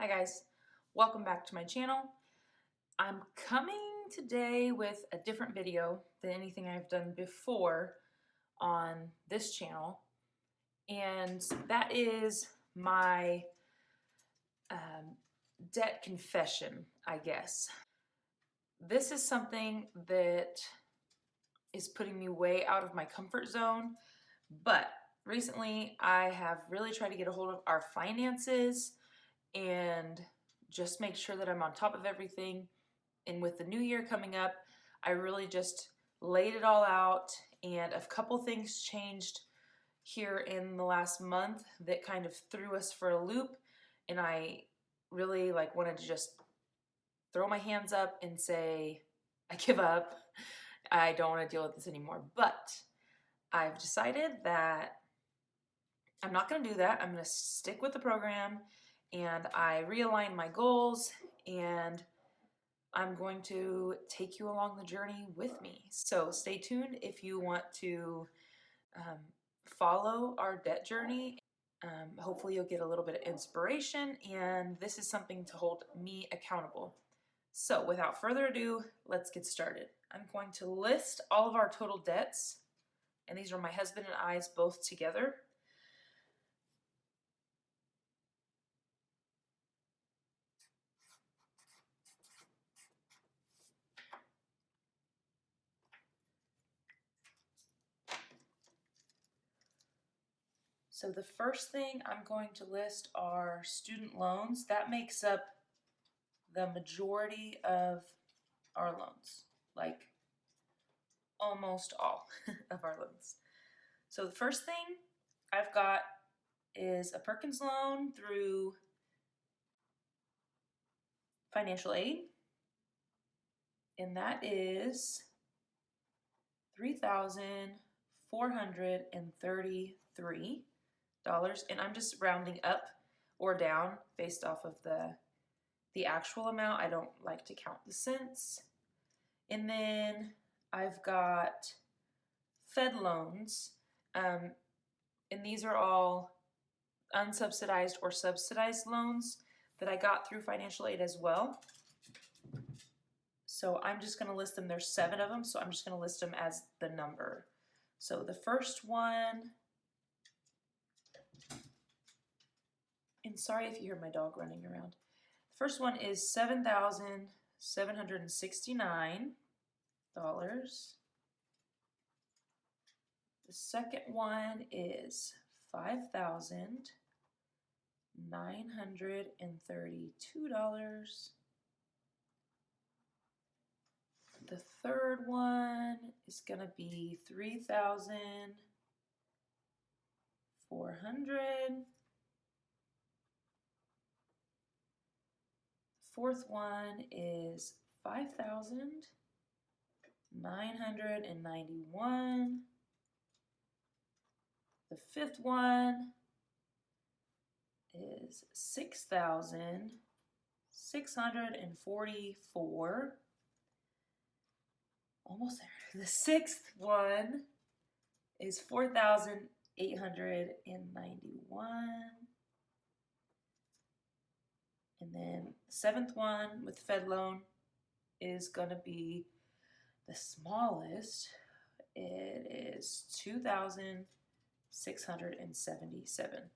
Hi guys, welcome back to my channel. I'm coming today with a different video than anything I've done before on this channel, and that is my debt confession, I guess. This is something that is putting me way out of my comfort zone, but recently I have really tried to get a hold of our finances and just make sure that I'm on top of everything. And with the new year coming up, I really just laid it all out, and a couple things changed here in the last month that kind of threw us for a loop, and I really wanted to just throw my hands up and say, I give up. I don't want to deal with this anymore. But I've decided that I'm not going to do that. I'm going to stick with the program, and I realigned my goals, and I'm going to take you along the journey with me. So stay tuned if you want to follow our debt journey. Hopefully you'll get a little bit of inspiration, and this is something to hold me accountable. So without further ado, let's get started. I'm going to list all of our total debts, and these are my husband and I's both together. So the first thing I'm going to list are student loans. That makes up the majority of our loans, like almost all of our loans. So the first thing I've got is a Perkins loan through financial aid, and that is $3,433, and I'm just rounding up or down based off of the actual amount. I don't like to count the cents. And then I've got Fed loans, and these are all unsubsidized or subsidized loans that I got through financial aid as well. So I'm just going to list them. There's 7 of them, so I'm just going to list them as the number. So the first one, and sorry if you hear my dog running around. The first one is $7,769. The second one is $5,932. The third one is going to be $3,400. Fourth one is $5,991. The fifth one is $6,644. Almost there. The sixth one is $4,891. And then the seventh one with Fed loan is going to be the smallest. It is $2,677.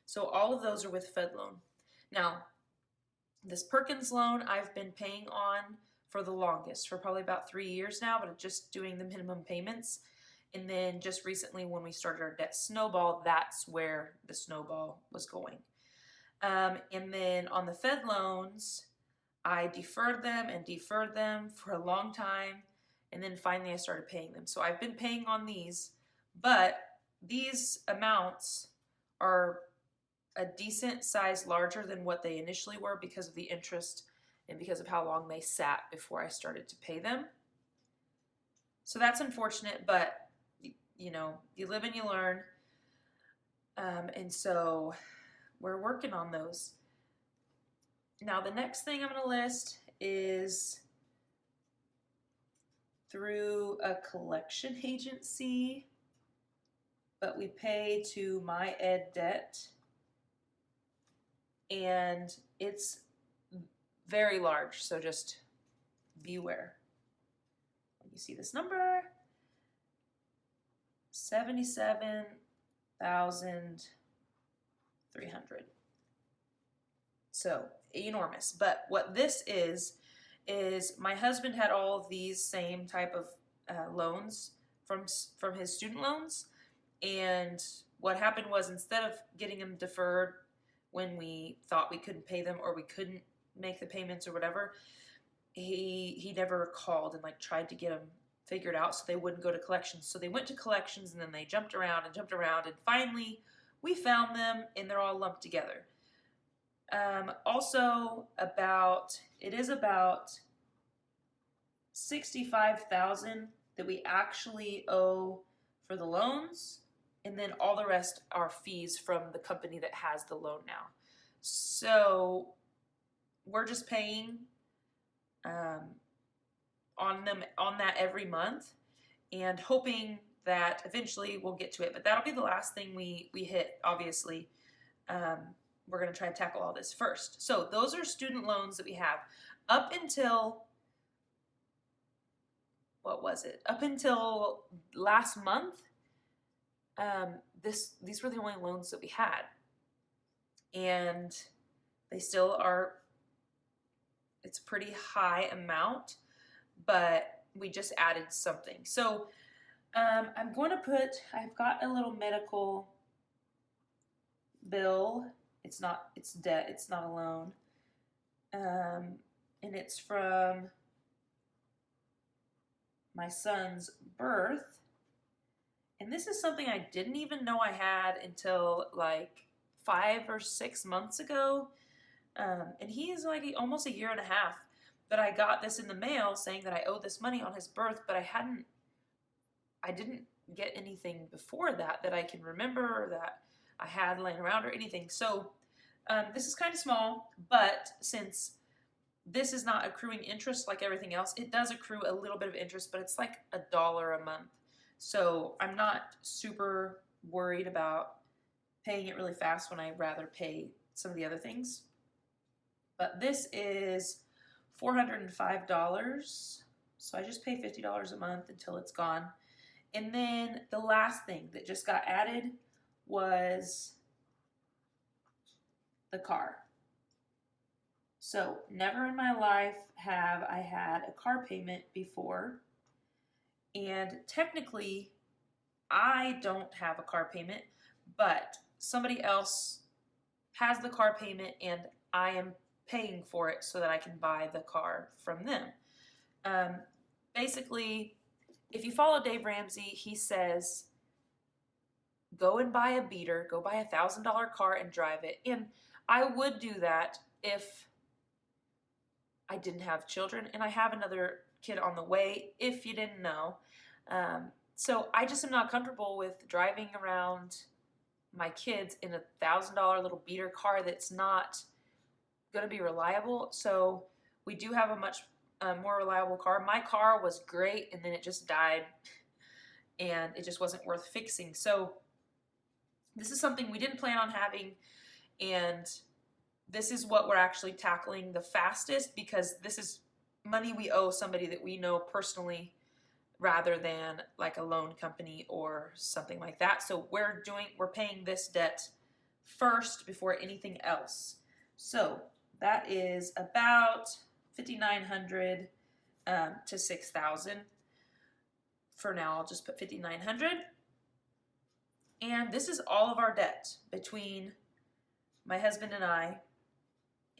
So all of those are with Fed loan. Now, this Perkins loan I've been paying on for the longest, for probably about 3 years now, but just doing the minimum payments. And then just recently when we started our debt Snowball, that's where the Snowball was going. And then on the Fed loans, I deferred them for a long time, and then finally I started paying them. So I've been paying on these, but these amounts are a decent size larger than what they initially were because of the interest and because of how long they sat before I started to pay them. So that's unfortunate, but you know, you live and you learn. And so we're working on those. Now the next thing I'm going to list is through a collection agency, but we pay to My Ed Debt. and it's very large, so just beware. When you see this number, 77,300. So enormous. But what this is my husband had all of these same type of loans from his student loans, and what happened was, instead of getting them deferred when we thought we couldn't pay them or we couldn't make the payments or whatever, he never called and like tried to get them figured out so they wouldn't go to collections. So they went to collections, and then they jumped around, and finally we found them, and they're all lumped together. Also, it is about $65,000 that we actually owe for the loans, and then all the rest are fees from the company that has the loan now. So we're just paying on that every month, and hoping that eventually we'll get to it. But that'll be the last thing we hit, obviously. We're going to try to tackle all this first. So those are student loans that we have. Up until, what was it? Up until last month, these were the only loans that we had. And they still are, it's a pretty high amount, but we just added something. So I'm going to I've got a little medical bill. It's debt, it's not a loan. And it's from my son's birth. And this is something I didn't even know I had until like 5 or 6 months ago. And he is like almost a year and a half. But I got this in the mail saying that I owe this money on his birth, but I didn't get anything before that I can remember, or that I had laying around or anything. So this is kind of small, but since this is not accruing interest like everything else, it does accrue a little bit of interest, but it's like $1 a month. So I'm not super worried about paying it really fast when I'd rather pay some of the other things. But this is $405. So I just pay $50 a month until it's gone. And then the last thing that just got added was the car. So never in my life have I had a car payment before. And technically, I don't have a car payment, but somebody else has the car payment, and I am paying for it so that I can buy the car from them. Basically, if you follow Dave Ramsey, he says, go and buy a beater, go buy a $1,000 car and drive it. And I would do that if I didn't have children, and I have another kid on the way, if you didn't know. So I just am not comfortable with driving around my kids in a $1,000 little beater car that's not going to be reliable. So we do have a much more reliable car. My car was great, and then it just died, and it just wasn't worth fixing. So this is something we didn't plan on having, and this is what we're actually tackling the fastest, because this is money we owe somebody that we know personally, rather than like a loan company or something like that. So we're paying this debt first before anything else. So that is about $5,900 to $6,000. For now, I'll just put $5,900. And this is all of our debt between my husband and I.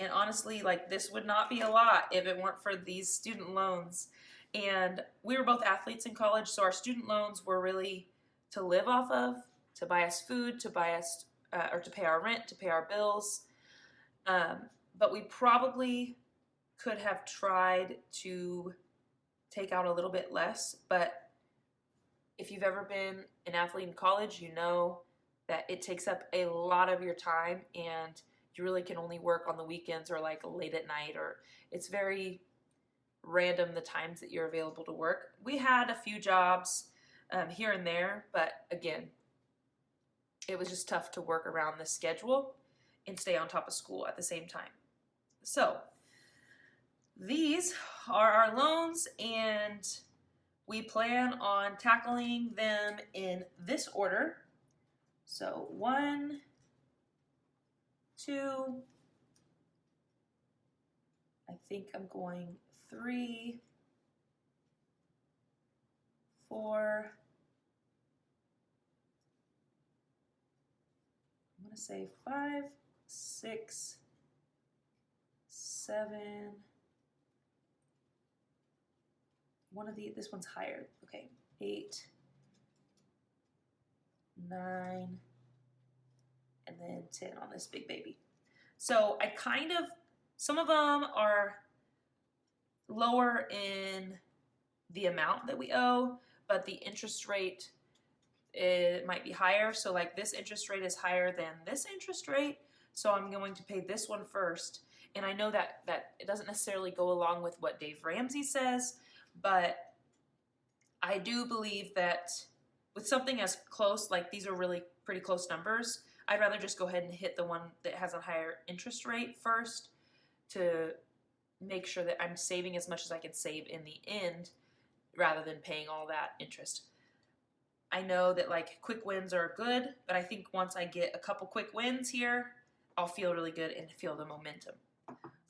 And honestly, like, this would not be a lot if it weren't for these student loans. And we were both athletes in college, so our student loans were really to live off of, to buy us food, to buy us, or to pay our rent, to pay our bills. But we probably could have tried to take out a little bit less. But if you've ever been an athlete in college, you know that it takes up a lot of your time, and you really can only work on the weekends or like late at night, or it's very random the times that you're available to work. We had a few jobs here and there, but again, it was just tough to work around the schedule. and stay on top of school at the same time. So these are our loans, and we plan on tackling them in this order. So 1, 2, I think I'm going 3, 4, I'm going to say 5, 6, 7, this one's higher. Okay, 8, 9, and then 10 on this big baby. So I some of them are lower in the amount that we owe, but the interest rate, it might be higher. So like this interest rate is higher than this interest rate, so I'm going to pay this one first. And I know that it doesn't necessarily go along with what Dave Ramsey says, but I do believe that with something as close, like these are really pretty close numbers, I'd rather just go ahead and hit the one that has a higher interest rate first to make sure that I'm saving as much as I can save in the end rather than paying all that interest. I know that like quick wins are good, but I think once I get a couple quick wins here, I'll feel really good and feel the momentum.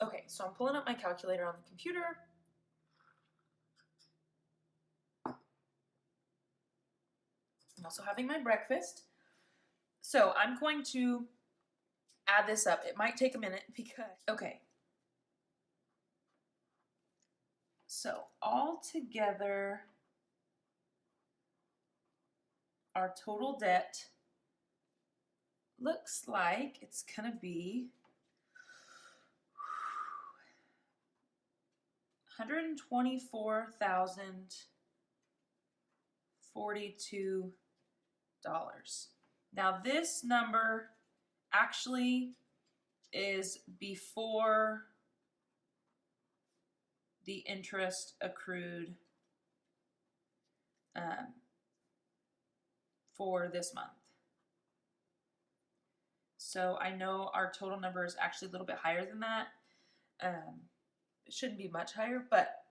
Okay, so I'm pulling up my calculator on the computer. I'm also having my breakfast. So I'm going to add this up. It might take a minute because, okay. So all together, our total debt looks like it's going to be $124,042. Now this number actually is before the interest accrued for this month. So I know our total number is actually a little bit higher than that. It shouldn't be much higher, but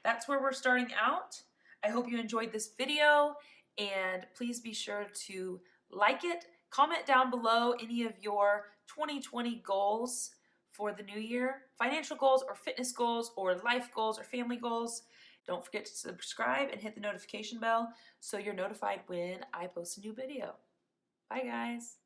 that's where we're starting out. I hope you enjoyed this video, and please be sure to like it. Comment down below any of your 2020 goals for the new year, financial goals or fitness goals or life goals or family goals. Don't forget to subscribe and hit the notification bell so you're notified when I post a new video. Bye guys.